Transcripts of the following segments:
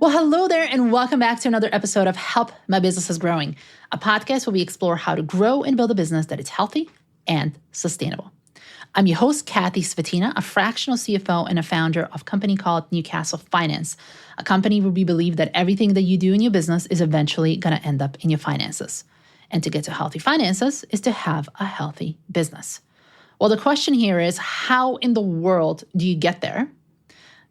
Well, hello there, and welcome back to another episode of Help My Business is Growing, a podcast where we explore how to grow and build a business that is healthy and sustainable. I'm your host, Kathy Svatina, a fractional CFO and a founder of a company called Newcastle Finance, a company where we believe that everything that you do in your business is eventually going to end up in your finances. And to get to healthy finances is to have a healthy business. Well, the question here is, how in the world do you get there?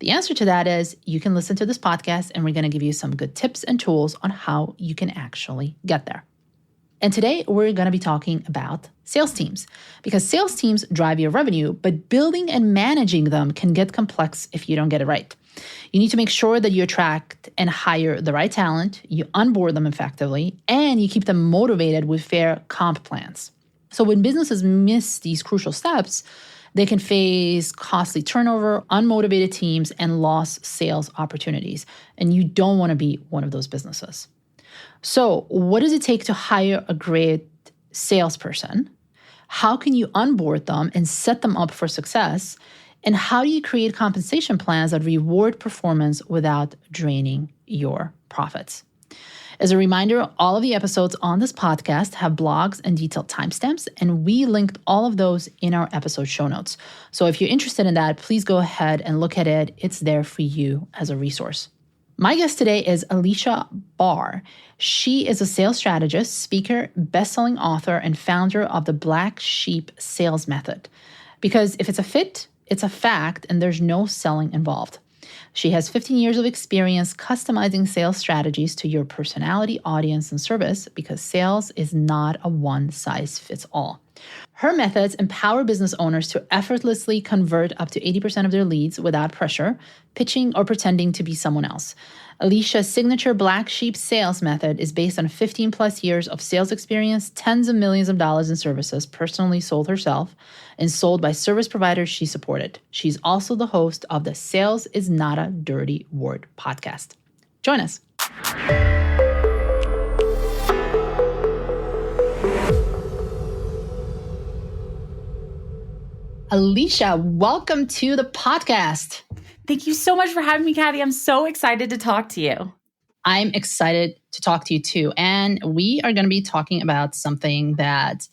The answer to that is you can listen to this podcast, and we're going to give you some good tips and tools on how you can actually get there. And today we're going to be talking about sales teams, because sales teams drive your revenue, but building and managing them can get complex if you don't get it right. You need to make sure that you attract and hire the right talent, you onboard them effectively, and you keep them motivated with fair comp plans. So when businesses miss these crucial steps, they can face costly turnover, unmotivated teams, and lost sales opportunities. And you don't want to be one of those businesses. So what does it take to hire a great salesperson? How can you onboard them and set them up for success? And how do you create compensation plans that reward performance without draining your profits? As a reminder, all of the episodes on this podcast have blogs and detailed timestamps, and we linked all of those in our episode show notes. So if you're interested in that, please go ahead and look at it. It's there for you as a resource. My guest today is Aleasha Bahr. She is a sales strategist, speaker, best-selling author, and founder of the Black Sheep Sales Method. Because if it's a fit, it's a fact, and there's no selling involved. She has 15 years of experience customizing sales strategies to your personality, audience, and service, because sales is not a one-size-fits-all. Her methods empower business owners to effortlessly convert up to 80% of their leads without pressure, pitching, or pretending to be someone else. Aleasha's signature Black Sheep sales method is based on 15 plus years of sales experience, tens of millions of dollars in services personally sold herself, and sold by service providers she supported. She's also the host of the Sales is Not a Dirty Word podcast. Join us. Aleasha, welcome to the podcast. Thank you so much for having me, Kathy. I'm so excited to talk to you. I'm excited to talk to you too. And we are going to be talking about something that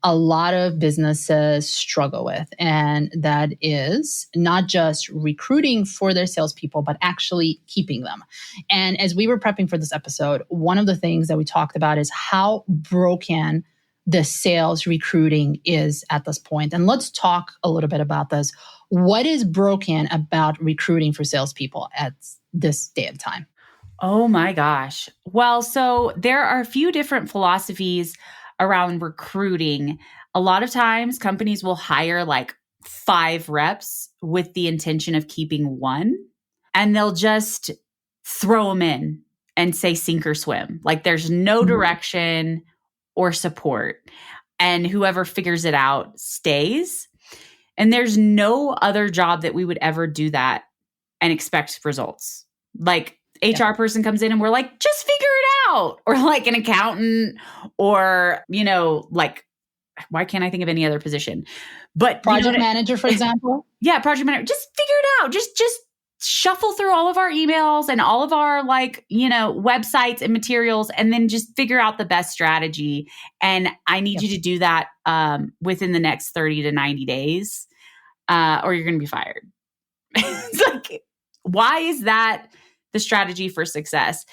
a lot of businesses struggle with. And that is not just recruiting for their salespeople, but actually keeping them. And as we were prepping for this episode, one of the things that we talked about is how broken the sales recruiting is at this point. And let's talk a little bit about this. What is broken about recruiting for salespeople at this day and time? Oh my gosh. Well, so there are a few different philosophies around recruiting. A lot of times companies will hire like 5 reps with the intention of keeping 1, and they'll just throw them in and say sink or swim. Like there's no direction or support, and whoever figures it out stays. And there's no other job that we would ever do that and expect results. Like HR person comes in and we're like, just figure it out. Or like an accountant, or, like, why can't I think of any other position? But project manager, for example. Yeah, project manager. Just figure it out. Just shuffle through all of our emails and all of our websites and materials, and then just figure out the best strategy. And I need you to do that within the next 30 to 90 days, or you're going to be fired. It's like, why is that the strategy for success?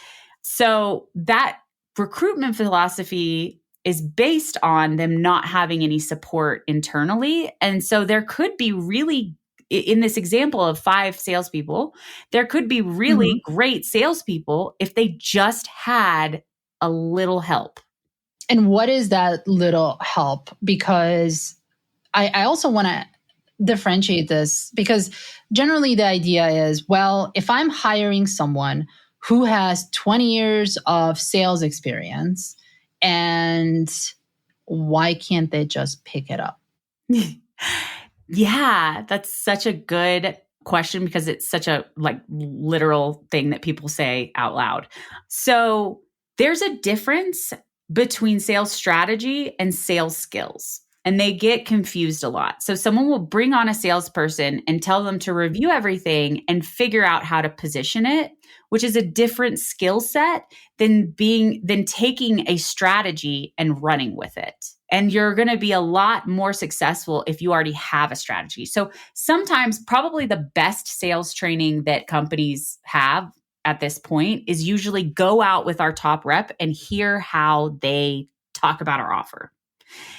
So that recruitment philosophy is based on them not having any support internally. And so there could be really, in this example of 5 salespeople, there could be really great salespeople if they just had a little help. And what is that little help? Because I also want to differentiate this, because generally the idea is, well, if I'm hiring someone who has 20 years of sales experience, and why can't they just pick it up? Yeah, that's such a good question, because it's such a literal thing that people say out loud. So there's a difference between sales strategy and sales skills. and they get confused a lot. So someone will bring on a salesperson and tell them to review everything and figure out how to position it, which is a different skill set than taking a strategy and running with it. And you're going to be a lot more successful if you already have a strategy. So sometimes probably the best sales training that companies have at this point is usually go out with our top rep and hear how they talk about our offer.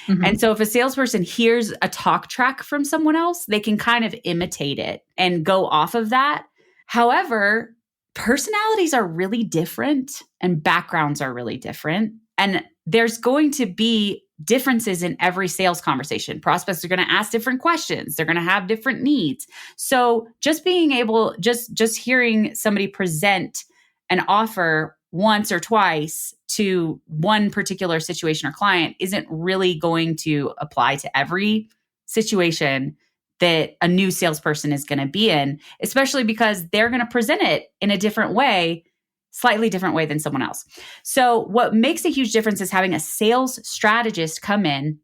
Mm-hmm. And so if a salesperson hears a talk track from someone else, they can kind of imitate it and go off of that. However, personalities are really different and backgrounds are really different. And there's going to be differences in every sales conversation. Prospects are going to ask different questions. They're going to have different needs. So just being able, just hearing somebody present an offer once or twice to one particular situation or client isn't really going to apply to every situation that a new salesperson is going to be in, especially because they're going to present it in a different way, slightly different way than someone else. So what makes a huge difference is having a sales strategist come in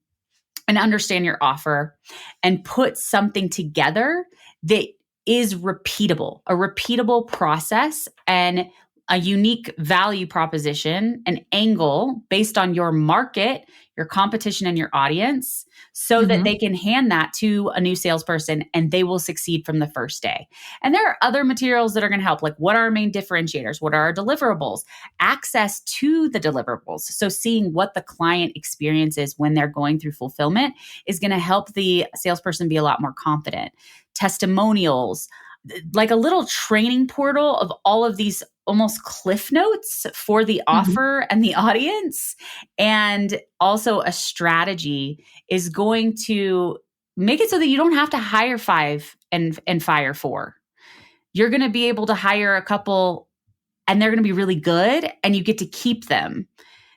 and understand your offer and put something together that is repeatable, a repeatable process and a unique value proposition, an angle based on your market, your competition, and your audience, so that they can hand that to a new salesperson and they will succeed from the first day. And there are other materials that are going to help, like what are our main differentiators? What are our deliverables? Access to the deliverables. So seeing what the client experiences when they're going through fulfillment is going to help the salesperson be a lot more confident. Testimonials, like a little training portal of all of these almost cliff notes for the offer and the audience. And also a strategy is going to make it so that you don't have to hire 5 and fire 4. You're going to be able to hire a couple and they're going to be really good and you get to keep them.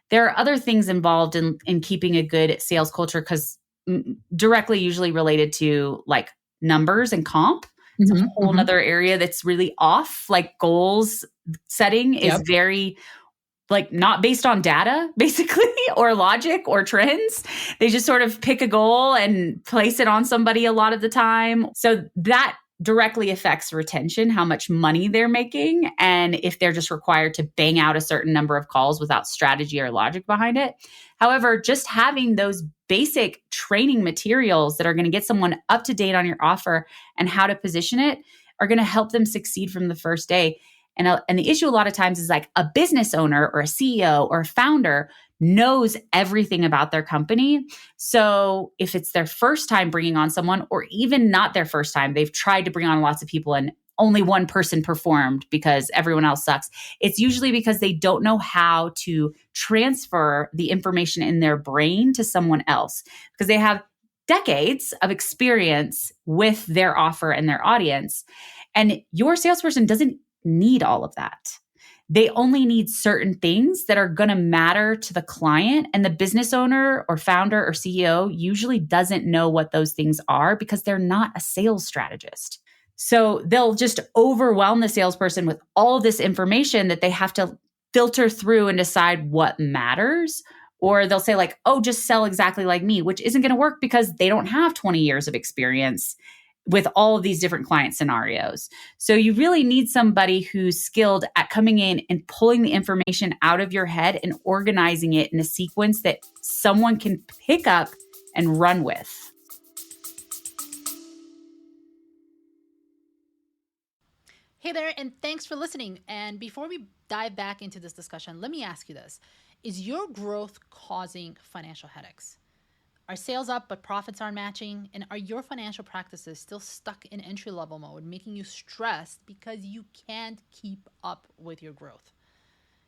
There are other things involved in keeping a good sales culture because directly usually related to like numbers and comp. It's a whole other area that's really off. Like goals setting is very like not based on data, basically, or logic or trends. They just sort of pick a goal and place it on somebody a lot of the time. So that directly affects retention, how much money they're making, and if they're just required to bang out a certain number of calls without strategy or logic behind it. However, just having those basic training materials that are going to get someone up to date on your offer and how to position it are going to help them succeed from the first day. And the issue a lot of times is like a business owner or a CEO or a founder knows everything about their company. So if it's their first time bringing on someone, or even not their first time, they've tried to bring on lots of people and only one person performed because everyone else sucks. It's usually because they don't know how to transfer the information in their brain to someone else because they have decades of experience with their offer and their audience. And your salesperson doesn't need all of that. They only need certain things that are going to matter to the client, and the business owner or founder or CEO usually doesn't know what those things are because they're not a sales strategist. So they'll just overwhelm the salesperson with all of this information that they have to filter through and decide what matters. Or they'll say like, oh, just sell exactly like me, which isn't going to work because they don't have 20 years of experience with all of these different client scenarios. So you really need somebody who's skilled at coming in and pulling the information out of your head and organizing it in a sequence that someone can pick up and run with. Hey there, and thanks for listening. And before we dive back into this discussion, let me ask you this. Is your growth causing financial headaches? Are sales up, but profits aren't matching? And are your financial practices still stuck in entry-level mode, making you stressed because you can't keep up with your growth?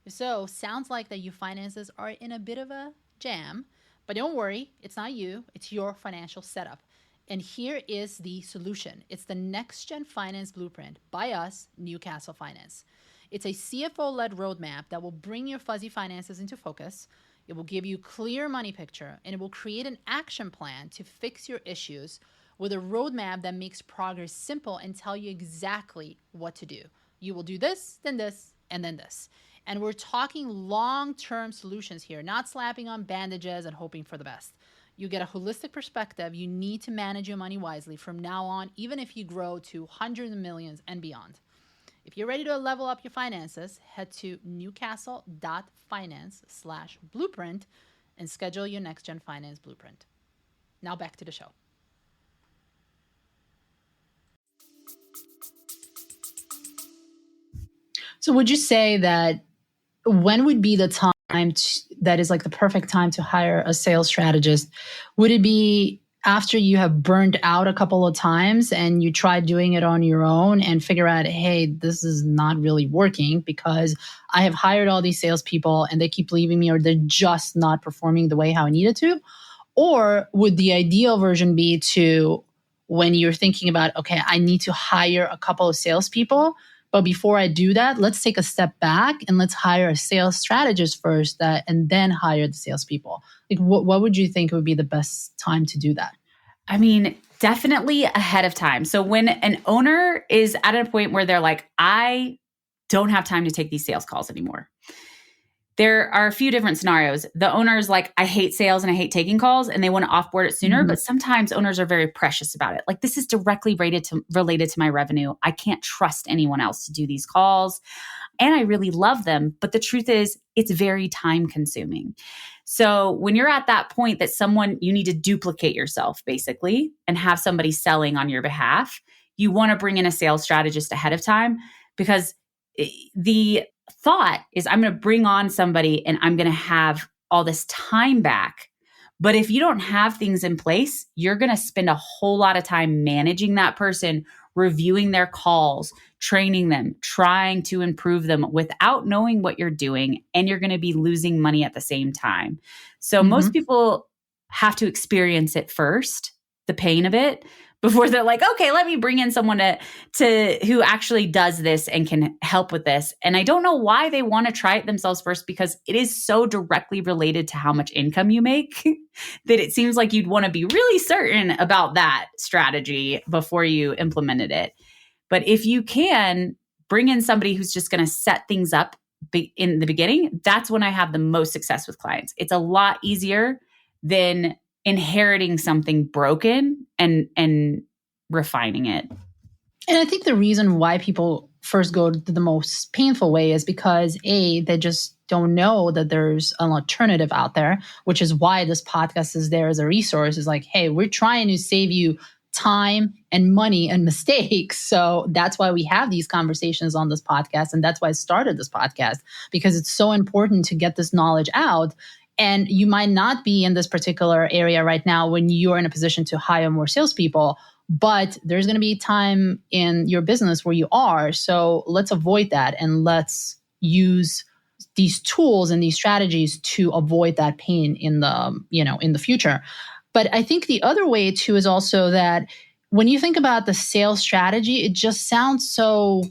If so, sounds like that your finances are in a bit of a jam, but don't worry, it's not you, it's your financial setup. And here is the solution. It's the Next Gen Finance Blueprint by us, Newcastle Finance. It's a CFO-led roadmap that will bring your fuzzy finances into focus. It will give you a clear money picture, and it will create an action plan to fix your issues with a roadmap that makes progress simple and tell you exactly what to do. You will do this, and then this. And we're talking long-term solutions here, not slapping on bandages and hoping for the best. You get a holistic perspective. You need to manage your money wisely from now on, even if you grow to hundreds of millions and beyond. If you're ready to level up your finances, head to newcastle.finance/blueprint and schedule your next gen finance blueprint. Now back to the show. So would you say that when would be the time that is like the perfect time to hire a sales strategist? Would it be after you have burned out a couple of times and you try doing it on your own and figure out, hey, this is not really working because I have hired all these salespeople and they keep leaving me or they're just not performing the way how I needed to? Or would the ideal version be to, when you're thinking about, okay, I need to hire a couple of salespeople, but before I do that, let's take a step back and let's hire a sales strategist first, and then hire the salespeople. Like, what would you think would be the best time to do that? I mean, definitely ahead of time. So when an owner is at a point where they're like, I don't have time to take these sales calls anymore. There are a few different scenarios. The owner's like, I hate sales and I hate taking calls, and they want to offboard it sooner. Mm-hmm. But sometimes owners are very precious about it. Like, this is directly related to my revenue. I can't trust anyone else to do these calls. And I really love them. But the truth is, it's very time consuming. So when you're at that point that you need to duplicate yourself basically and have somebody selling on your behalf, you want to bring in a sales strategist ahead of time, because the thought is, I'm going to bring on somebody and I'm going to have all this time back. But if you don't have things in place, you're going to spend a whole lot of time managing that person, reviewing their calls, training them, trying to improve them without knowing what you're doing. And you're going to be losing money at the same time. So most people have to experience it first, the pain of it, before they're like, okay, let me bring in someone to who actually does this and can help with this. And I don't know why they want to try it themselves first, because it is so directly related to how much income you make that it seems like you'd want to be really certain about that strategy before you implemented it. But if you can bring in somebody who's just going to set things up in the beginning, that's when I have the most success with clients. It's a lot easier than inheriting something broken and refining it. And I think the reason why people first go to the most painful way is because they just don't know that there's an alternative out there, which is why this podcast is there as a resource. Is like, hey, we're trying to save you time and money and mistakes. So that's why we have these conversations on this podcast. And that's why I started this podcast, because it's so important to get this knowledge out. And you might not be in this particular area right now when you're in a position to hire more salespeople, but there's going to be time in your business where you are. So let's avoid that and let's use these tools and these strategies to avoid that pain in the future. But I think the other way too is also that when you think about the sales strategy, it just sounds so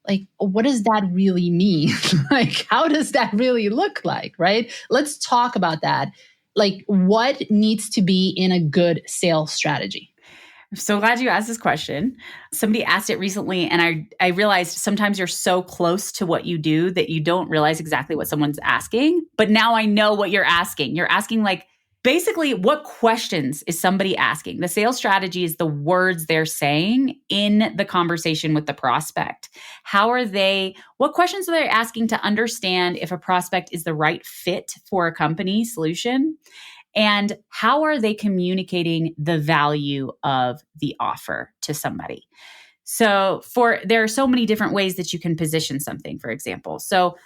like, what does that really mean? Like, how does that really look like, right? Let's talk about that. Like, what needs to be in a good sales strategy? I'm so glad you asked this question. Somebody asked it recently, and I realized sometimes you're so close to what you do that you don't realize exactly what someone's asking. But now I know what you're asking. You're asking, like, basically, what questions is somebody asking? The sales strategy is the words they're saying in the conversation with the prospect. What questions are they asking to understand if a prospect is the right fit for a company solution? And how are they communicating the value of the offer to somebody? So there are so many different ways that you can position something, for example. So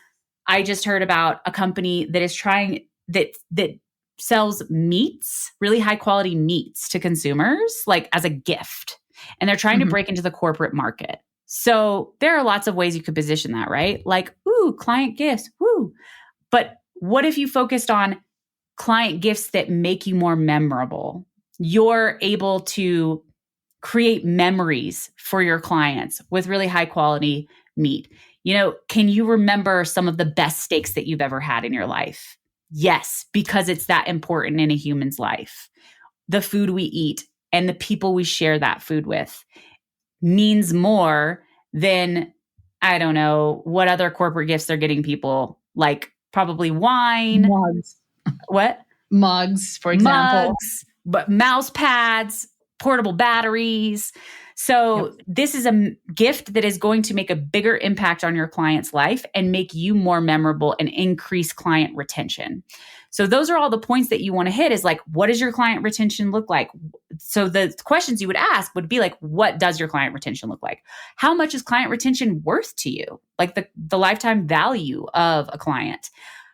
I just heard about a company that is that sells meats, really high quality meats to consumers, like as a gift. And they're trying to break into the corporate market. So there are lots of ways you could position that, right? Like, ooh, client gifts, woo. But what if you focused on client gifts that make you more memorable? You're able to create memories for your clients with really high quality meat. Can you remember some of the best steaks that you've ever had in your life? Yes, because it's that important in a human's life. The food we eat and the people we share that food with means more than, I don't know, what other corporate gifts they're getting people, like probably wine. Mugs. What? Mugs, for example. But mouse pads, portable batteries. So this is a gift that is going to make a bigger impact on your client's life and make you more memorable and increase client retention. So those are all the points that you want to hit is like, what does your client retention look like? So the questions you would ask would be like, what does your client retention look like? How much is client retention worth to you? Like the lifetime value of a client.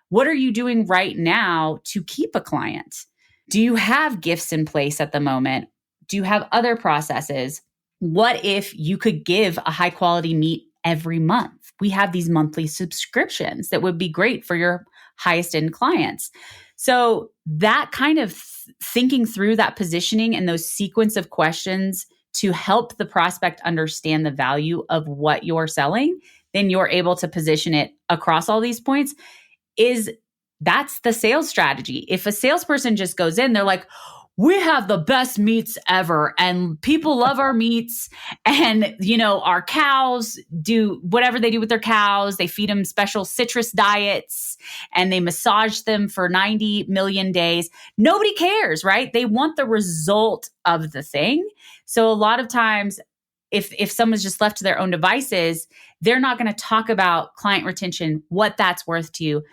What are you doing right now to keep a client? Do you have gifts in place at the moment? Do you have other processes? What if you could give a high quality meet every month? We have these monthly subscriptions that would be great for your highest end clients. So that kind of thinking through that positioning and those sequence of questions to help the prospect understand the value of what you're selling, then you're able to position it across all these points. That's the sales strategy. If a salesperson just goes in, they're like, we have the best meats ever and people love our meats. And, our cows do whatever they do with their cows. They feed them special citrus diets and they massage them for 90 million days. Nobody cares, right? They want the result of the thing. So a lot of times, if someone's just left to their own devices, they're not going to talk about client retention, what that's worth to you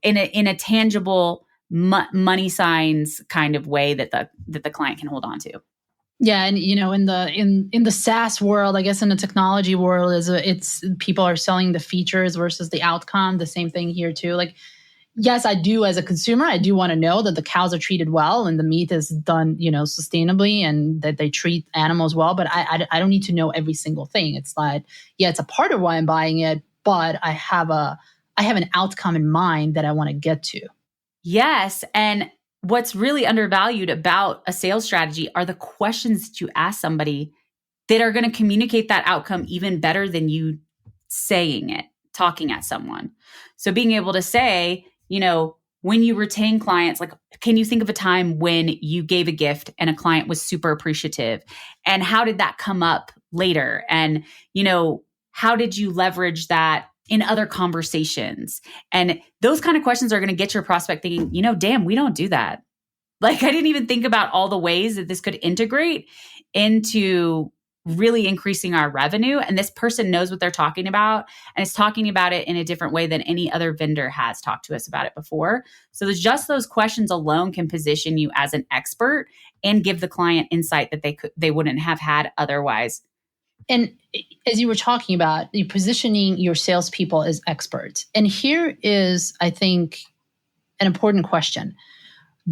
in a tangible money signs kind of way that the client can hold on to. Yeah, and in the SaaS world, I guess in the technology world, it's people are selling the features versus the outcome. The same thing here too. Like, yes, I do as a consumer, I do want to know that the cows are treated well and the meat is done, sustainably and that they treat animals well. But I don't need to know every single thing. It's like, yeah, it's a part of why I'm buying it, but I have an outcome in mind that I want to get to. Yes. And what's really undervalued about a sales strategy are the questions that you ask somebody that are going to communicate that outcome even better than you saying it, talking at someone. So being able to say, when you retain clients, like, can you think of a time when you gave a gift and a client was super appreciative? And how did that come up later? And, how did you leverage that in other conversations? And those kind of questions are going to get your prospect thinking, damn, we don't do that. Like, I didn't even think about all the ways that this could integrate into really increasing our revenue. And this person knows what they're talking about and is talking about it in a different way than any other vendor has talked to us about it before. So there's just those questions alone can position you as an expert and give the client insight that they wouldn't have had otherwise. And as you were talking about, you're positioning your salespeople as experts. And here is, I think, an important question.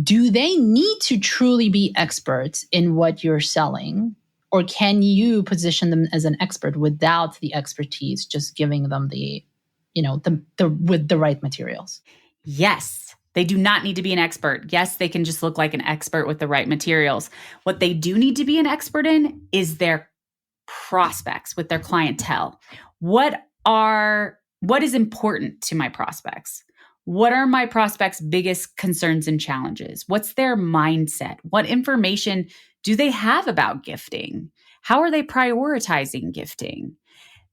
Do they need to truly be experts in what you're selling? Or can you position them as an expert without the expertise, just giving them with the right materials? Yes. They do not need to be an expert. Yes, they can just look like an expert with the right materials. What they do need to be an expert in is their prospects, with their clientele. What is important to my prospects? What are my prospects' biggest concerns and challenges? What's their mindset? What information do they have about gifting? How are they prioritizing gifting?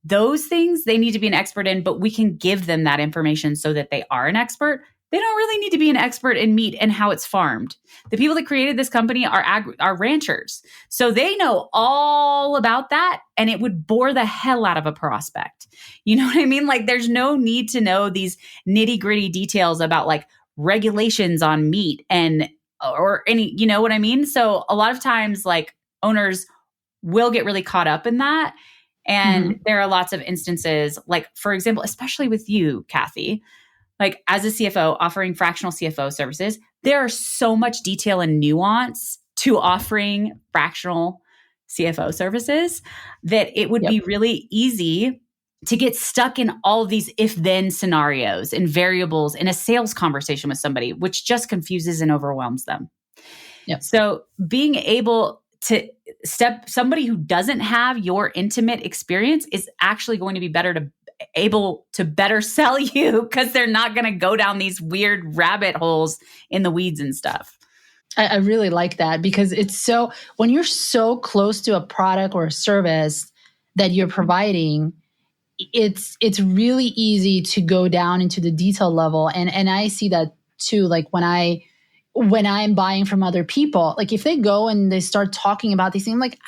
Those things they need to be an expert in, but we can give them that information so that they are an expert. They don't really need to be an expert in meat and how it's farmed. The people that created this company are ranchers. So they know all about that, and it would bore the hell out of a prospect. You know what I mean? Like, there's no need to know these nitty-gritty details about like regulations on meat or any, you know what I mean? So a lot of times, like, owners will get really caught up in that. And there are lots of instances, like, for example, especially with you, Kathy, like as a CFO offering fractional CFO services, there are so much detail and nuance to offering fractional CFO services that it would be really easy to get stuck in all of these if-then scenarios and variables in a sales conversation with somebody, which just confuses and overwhelms them. Yep. So being able to somebody who doesn't have your intimate experience is actually going to be able to better sell you, because they're not going to go down these weird rabbit holes in the weeds and stuff. I really like that, because when you're so close to a product or a service that you're providing, it's really easy to go down into the detail level. And I see that too. Like when when I'm buying from other people, like if they go and they start talking about these things, I'm like,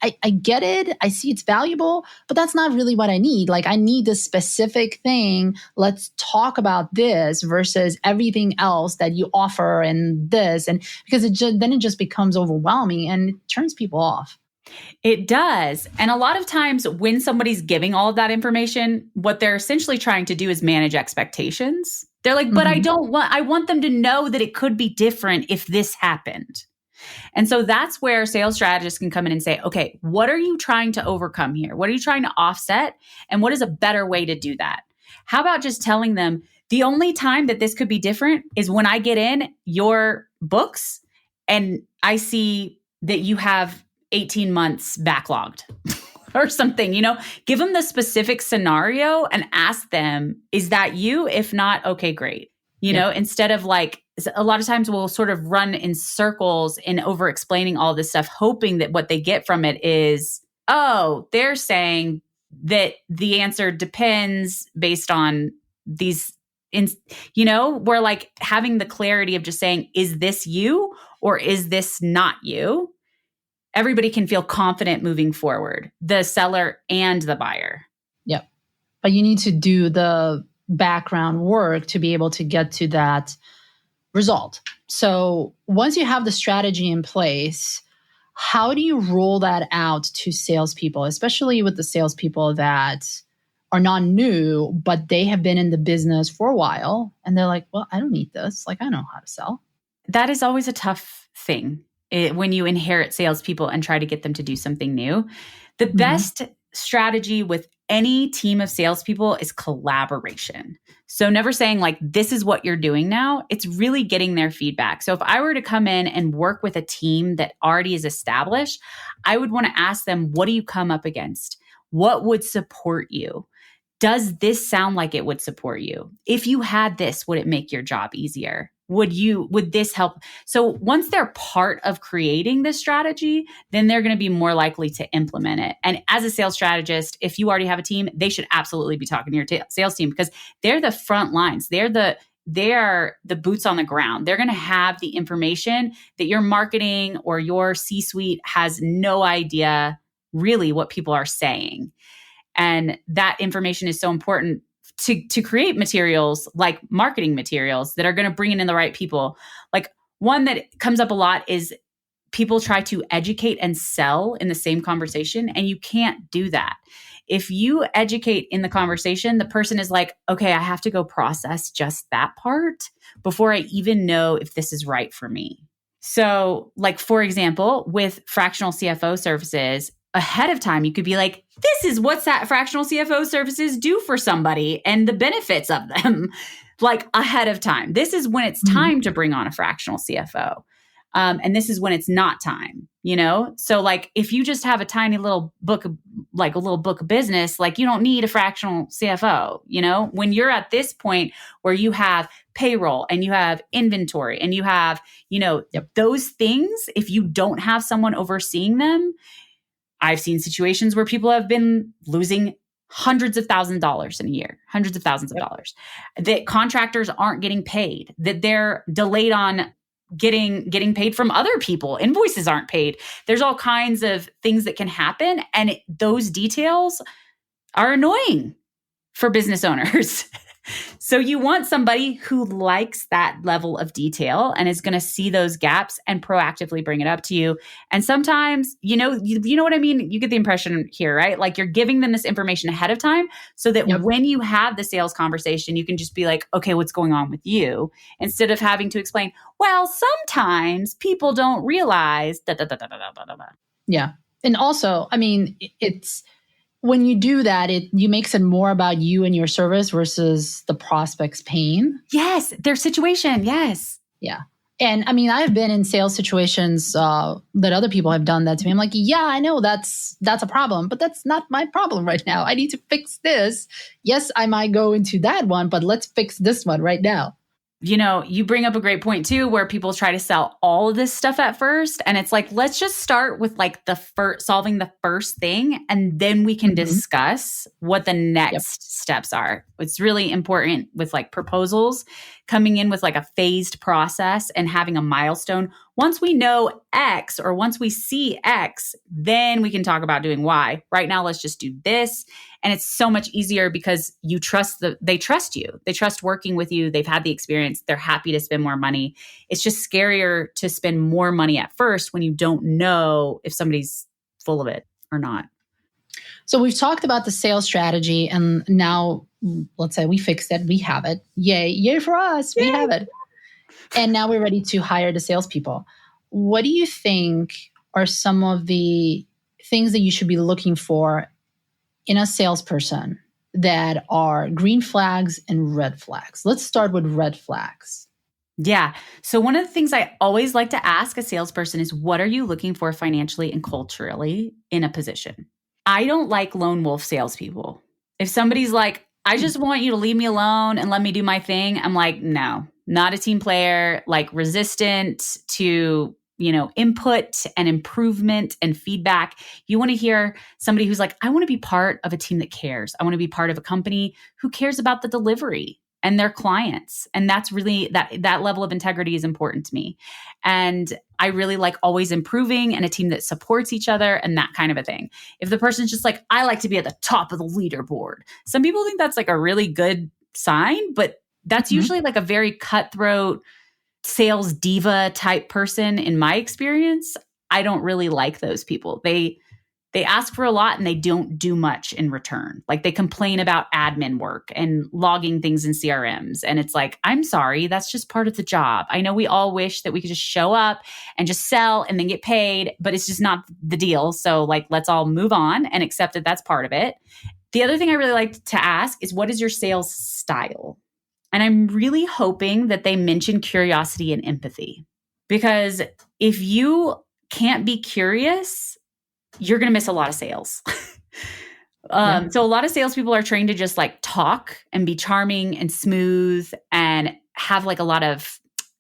I get it. I see it's valuable, but that's not really what I need. Like I need this specific thing. Let's talk about this versus everything else that you offer and this. And because then it just becomes overwhelming and it turns people off. It does. And a lot of times when somebody's giving all of that information, what they're essentially trying to do is manage expectations. They're like, but I want them to know that it could be different if this happened. And so that's where sales strategists can come in and say, okay, what are you trying to overcome here? What are you trying to offset? And what is a better way to do that? How about just telling them the only time that this could be different is when I get in your books and I see that you have 18 months backlogged or something, give them the specific scenario and ask them, is that you? If not, okay, great. Instead of like, a lot of times we'll sort of run in circles in over explaining all this stuff, hoping that what they get from it is, oh, they're saying that the answer depends based on these, we're like having the clarity of just saying, is this you or is this not you? Everybody can feel confident moving forward, the seller and the buyer. Yep. But you need to do the background work to be able to get to that result. So once you have the strategy in place, how do you roll that out to salespeople, especially with the salespeople that are not new, but they have been in the business for a while and they're like, well, I don't need this. Like, I know how to sell. That is always a tough thing when you inherit salespeople and try to get them to do something new. The best strategy with any team of salespeople is collaboration. So never saying like, this is what you're doing now. It's really getting their feedback. So if I were to come in and work with a team that already is established, I would want to ask them, what do you come up against? What would support you? Does this sound like it would support you? If you had this, would it make your job easier? Would this help? So once they're part of creating this strategy, then they're going to be more likely to implement it. And as a sales strategist, if you already have a team, they should absolutely be talking to your sales team because they're the front lines. They are the boots on the ground. They're going to have the information that your marketing or your C-suite has no idea really what people are saying. And that information is so important to create materials like marketing materials that are going to bring in the right people. Like one that comes up a lot is people try to educate and sell in the same conversation, and you can't do that. If you educate in the conversation, the person is like, okay, I have to go process just that part before I even know if this is right for me. So like, for example, with fractional CFO services, ahead of time, you could be like, this is what fractional CFO services do for somebody and the benefits of them, like ahead of time. This is when it's time to bring on a fractional CFO. And this is when it's not time, So like, if you just have a tiny little book, like a little book of business, like you don't need a fractional CFO, when you're at this point where you have payroll and you have inventory and you have, those things, if you don't have someone overseeing them, I've seen situations where people have been losing hundreds of thousands of dollars in a year, hundreds of thousands of dollars, that contractors aren't getting paid, that they're delayed on getting paid from other people. Invoices aren't paid. There's all kinds of things that can happen. And those details are annoying for business owners. So you want somebody who likes that level of detail and is going to see those gaps and proactively bring it up to you. And sometimes, you know what I mean? You get the impression here, right? Like you're giving them this information ahead of time so that when you have the sales conversation, you can just be like, okay, what's going on with you? Instead of having to explain, well, sometimes people don't realize Yeah. And also, I mean, it's when you do that, you makes it more about you and your service versus the prospect's pain. Yes, their situation. Yes. Yeah. And I mean, I've been in sales situations that other people have done that to me. I'm like, yeah, I know that's a problem, but that's not my problem right now. I need to fix this. Yes, I might go into that one, but let's fix this one right now. you bring up a great point too, where people try to sell all of this stuff at first. And it's like, let's just start with like solving the first thing. And then we can discuss what the next steps are. It's really important with like proposals coming in with like a phased process and having a milestone. Once we know X or once we see X, then we can talk about doing Y. Right now, let's just do this. And it's so much easier because they trust you. They trust working with you. They've had the experience. They're happy to spend more money. It's just scarier to spend more money at first when you don't know if somebody's full of it or not. So we've talked about the sales strategy, and now let's say we fixed it. We have it. Yay for us. We have it. And now we're ready to hire the salespeople. What do you think are some of the things that you should be looking for in a salesperson that are green flags and red flags? Let's start with red flags. Yeah. So one of the things I always like to ask a salesperson is, what are you looking for financially and culturally in a position? I don't like lone wolf salespeople. If somebody's like, I just want you to leave me alone and let me do my thing, I'm like, no, not a team player, like resistant to input and improvement and feedback. You want to hear somebody who's like, I want to be part of a team that cares. I want to be part of a company who cares about the delivery and their clients. And that's really, that level of integrity is important to me. And I really like always improving and a team that supports each other and that kind of a thing. If the person's just like, I like to be at the top of the leaderboard, some people think that's like a really good sign, but that's usually like a very cutthroat sales diva type person. In my experience, I don't really like those people. They ask for a lot and they don't do much in return. Like they complain about admin work and logging things in CRMs. And it's like, I'm sorry, that's just part of the job. I know we all wish that we could just show up and just sell and then get paid, but it's just not the deal. So like, let's all move on and accept that that's part of it. The other thing I really like to ask is, what is your sales style? And I'm really hoping that they mention curiosity and empathy, because if you can't be curious, you're going to miss a lot of sales. So a lot of salespeople are trained to just like talk and be charming and smooth and have like a lot of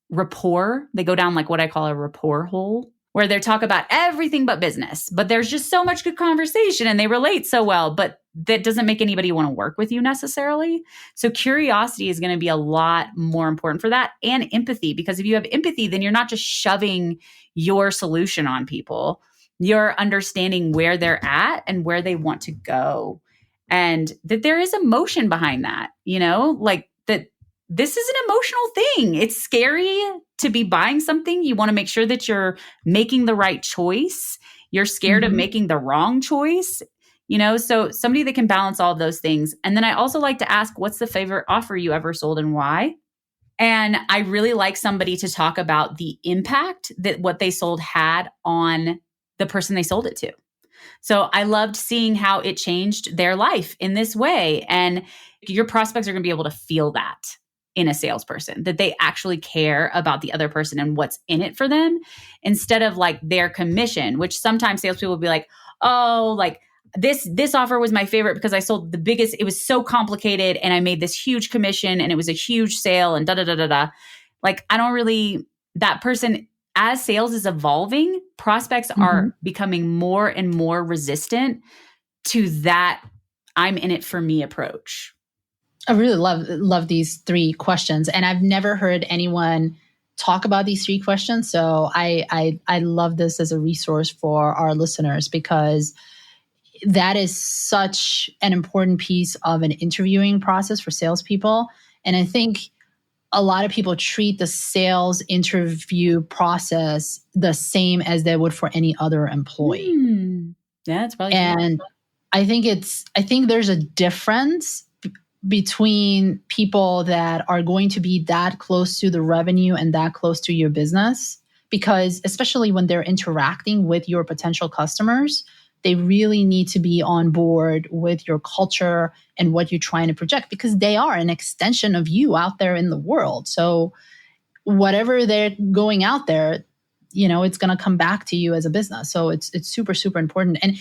rapport. They go down like what I call a rapport hole, where they talk about everything but business, but there's just so much good conversation and they relate so well, but that doesn't make anybody want to work with you necessarily. So curiosity is going to be a lot more important for that, and empathy, because if you have empathy, then you're not just shoving your solution on people. You're understanding where they're at and where they want to go, and that there is emotion behind that, like that this is an emotional thing. It's scary to be buying something. You want to make sure that you're making the right choice. You're scared of making the wrong choice, so somebody that can balance all of those things. And then I also like to ask, what's the favorite offer you ever sold and why? And I really like somebody to talk about the impact that what they sold had on the person they sold it to. So I loved seeing how it changed their life in this way. And your prospects are going to be able to feel that in a salesperson, that they actually care about the other person and what's in it for them, instead of like their commission, which sometimes salespeople will be like, oh, like this offer was my favorite because I sold the biggest, it was so complicated and I made this huge commission and it was a huge sale and da-da-da-da-da. Like, I don't really, that person, as sales is evolving, prospects are becoming more and more resistant to that I'm in it for me approach. I really love these three questions, and I've never heard anyone talk about these three questions. So I love this as a resource for our listeners, because that is such an important piece of an interviewing process for salespeople. And I think a lot of people treat the sales interview process the same as they would for any other employee. Yeah, it's probably and true. I think there's a difference between people that are going to be that close to the revenue and that close to your business, because especially when they're interacting with your potential customers, they really need to be on board with your culture and what you're trying to project, because they are an extension of you out there in the world. So whatever they're going out there, it's going to come back to you as a business. So it's super, super important. And,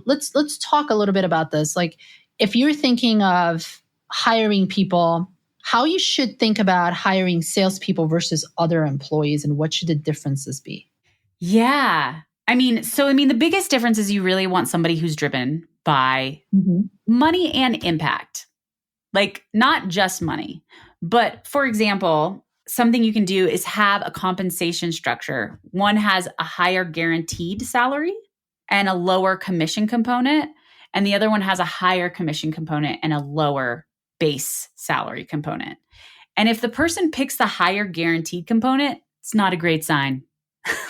let's talk a little bit about this. Like, if you're thinking of hiring people, how you should think about hiring salespeople versus other employees and what should the differences be? Yeah. The biggest difference is you really want somebody who's driven by money and impact. Like not just money, but for example, something you can do is have a compensation structure. One has a higher guaranteed salary and a lower commission component, and the other one has a higher commission component and a lower base salary component. And if the person picks the higher guaranteed component, it's not a great sign.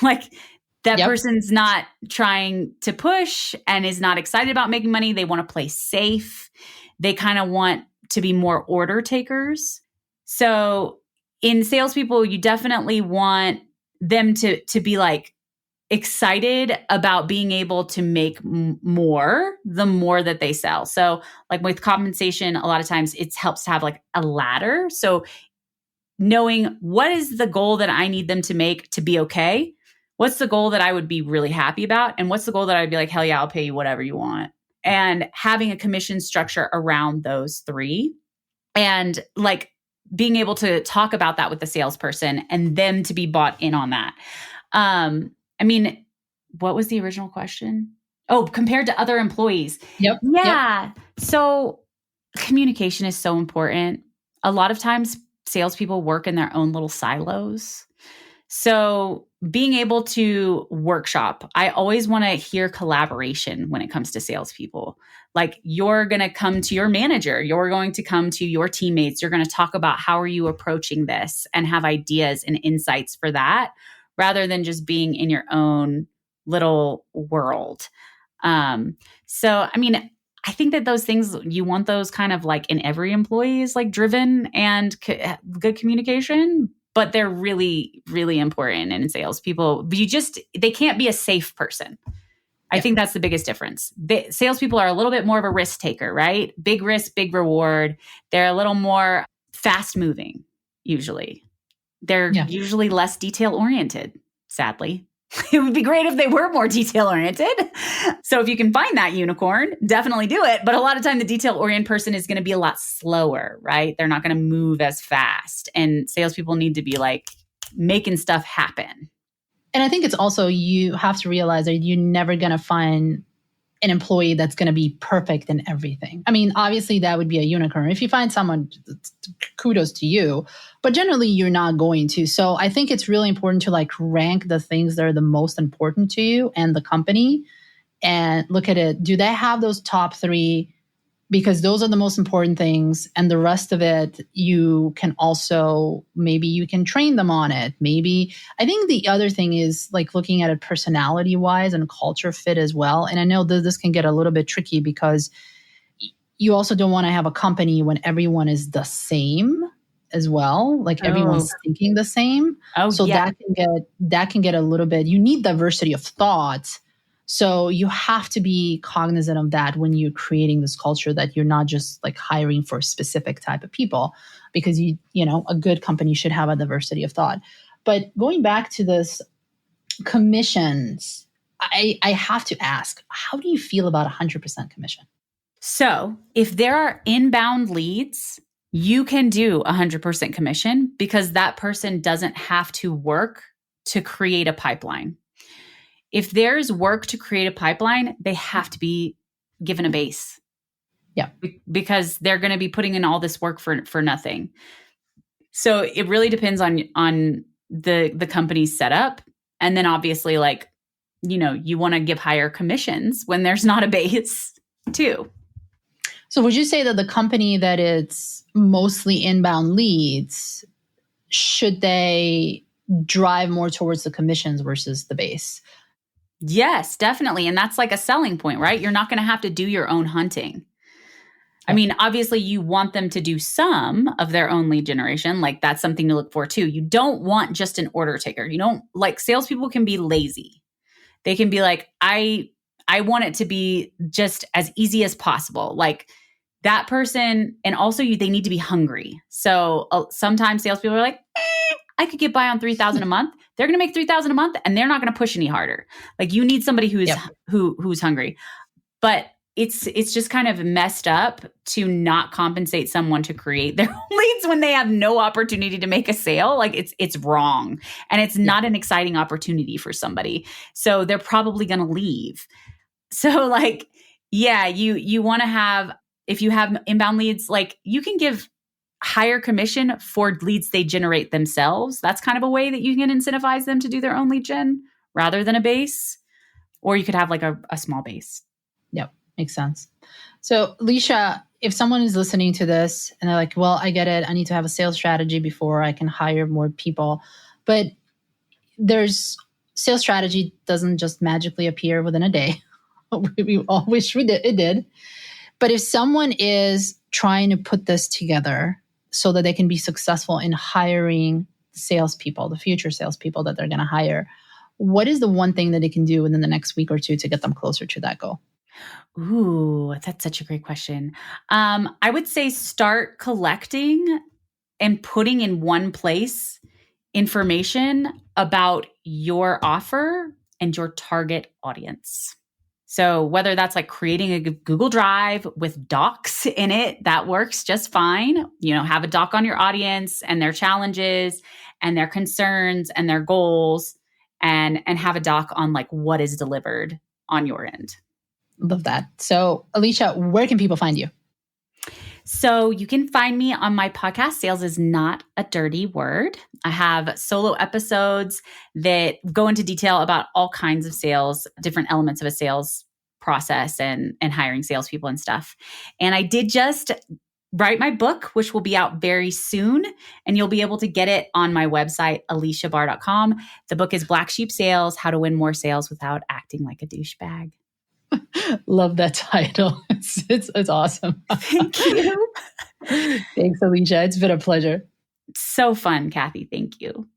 Like that person's not trying to push and is not excited about making money. They want to play safe. They kind of want to be more order takers. So in salespeople, you definitely want them to be like excited about being able to make more the more that they sell. So like with compensation, a lot of times it helps to have like a ladder. So knowing what is the goal that I need them to make to be okay? What's the goal that I would be really happy about? And what's the goal that I'd be like, hell yeah, I'll pay you whatever you want. And having a commission structure around those three and like being able to talk about that with the salesperson and them to be bought in on that. What was the original question? Oh, compared to other employees. Yep. Yeah. Yep. So communication is so important. A lot of times salespeople work in their own little silos. So being able to workshop, I always want to hear collaboration when it comes to salespeople. Like you're going to come to your manager, you're going to come to your teammates, you're going to talk about how are you approaching this and have ideas and insights for that rather than just being in your own little world. I think that those things, you want those kind of like in every employee is like driven and good communication, but they're really, really important in salespeople. They can't be a safe person. I think that's the biggest difference. Salespeople are a little bit more of a risk taker, right? Big risk, big reward. They're a little more fast moving, usually. They're usually less detail oriented, sadly. It would be great if they were more detail oriented. So if you can find that unicorn, definitely do it. But a lot of time the detail oriented person is going to be a lot slower, right? They're not going to move as fast. And salespeople need to be like making stuff happen. And I think it's also, you have to realize that you're never going to find an employee that's going to be perfect in everything. I mean, obviously that would be a unicorn. If you find someone, kudos to you, but generally you're not going to. So I think it's really important to like rank the things that are the most important to you and the company and look at it. Do they have those top three? Because those are the most important things. And the rest of it, you can also, maybe you can train them on it. Maybe, I think the other thing is like looking at it personality wise and culture fit as well. And I know that this can get a little bit tricky because you also don't want to have a company when everyone is the same as well. Like everyone's thinking the same. So that can get a little bit, you need diversity of thought. So you have to be cognizant of that when you're creating this culture, that you're not just like hiring for a specific type of people, because you know, a good company should have a diversity of thought. But going back to this commissions, I have to ask, how do you feel about 100% commission? So if there are inbound leads, you can do 100% commission because that person doesn't have to work to create a pipeline. If there's work to create a pipeline, they have to be given a base. Yeah. Because they're going to be putting in all this work for nothing. So it really depends on the company's setup. And then obviously, like, you know, you want to give higher commissions when there's not a base too. So would you say that the company that it's mostly inbound leads, should they drive more towards the commissions versus the base? Yes, definitely. And that's like a selling point, right? You're not going to have to do your own hunting. I mean, obviously you want them to do some of their own lead generation. Like that's something to look for too. You don't want just an order taker. You don't, like, salespeople can be lazy. They can be like, I want it to be just as easy as possible. Like that person, and also they need to be hungry. So sometimes salespeople are like, I could get by on $3,000 a month. They're going to make $3,000 a month and they're not going to push any harder. Like you need somebody who's hungry. But it's just kind of messed up to not compensate someone to create their own leads when they have no opportunity to make a sale. Like it's wrong. And it's not an exciting opportunity for somebody. So they're probably going to leave. So like, yeah, you want to have, if you have inbound leads, like you can give higher commission for leads they generate themselves. That's kind of a way that you can incentivize them to do their own lead gen rather than a base. Or you could have like a small base. Yep. Makes sense. So, Aleasha, if someone is listening to this and they're like, well, I get it. I need to have a sales strategy before I can hire more people. But there's sales strategy doesn't just magically appear within a day. We all wish it did. But if someone is trying to put this together so that they can be successful in hiring salespeople, the future salespeople that they're going to hire, what is the one thing that they can do within the next week or two to get them closer to that goal? Ooh, that's such a great question. I would say start collecting and putting in one place information about your offer and your target audience. So whether that's like creating a Google Drive with docs in it, that works just fine. You know, have a doc on your audience and their challenges and their concerns and their goals, and have a doc on like what is delivered on your end. Love that. So, Aleasha, where can people find you? So you can find me on my podcast, Sales is Not a Dirty Word. I have solo episodes that go into detail about all kinds of sales, different elements of a sales process and hiring salespeople and stuff. And I did just write my book, which will be out very soon. And you'll be able to get it on my website, Aleashabahr.com. The book is Black Sheep Sales, How to Win More Sales Without Acting Like a Douchebag. Love that title. It's awesome. Thank you. Thanks, Aleasha. It's been a pleasure. So fun, Kathy. Thank you.